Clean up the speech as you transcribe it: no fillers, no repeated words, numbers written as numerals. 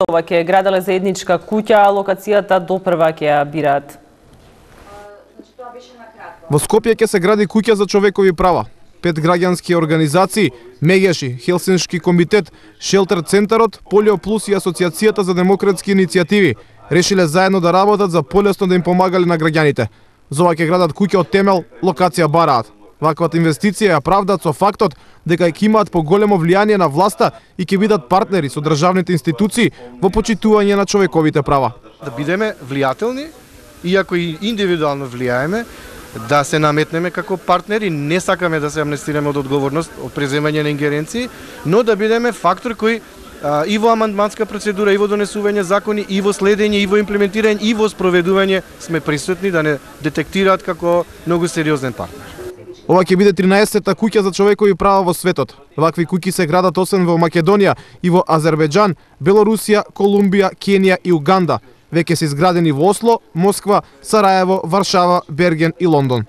Ова ќе граделе заедничка куќа, а локацијата допрва ќе ја бираат. Во Скопје ќе се гради куќа за човекови права. 5 граѓански организации, Мегеши, Хелсиншки комитет, Шелтер центарот, Полио Плюс и Асоцијацијата за демократски иницијативи решиле заедно да работат за полесно да им помагале на граѓаните. За ова ќе градат куќа од темел, локација бараат. Ваквата инвестиција ја правдат со фактот дека ќе имаат поголемо влијание на власта и ќе бидат партнери со државните институции во почитување на човековите права. Да бидеме влијателни, иако и индивидуално влијаеме, да се наметнеме како партнери, не сакаме да се амнестираме од одговорност, од преземање на ингеренции, но да бидеме фактор кој и во амандманска процедура, и во донесување закони, и во следење, и во имплементирање, и во спроведување сме присутни да не детектираат како многу сериозен партнер. Ова ќе биде 13-та куќа за човекови права во светот. Вакви куќи се градат освен во Македонија и во Азербејџан, Белорусија, Колумбија, Кенија и Уганда. Веќе се изградени во Осло, Москва, Сараево, Варшава, Берген и Лондон.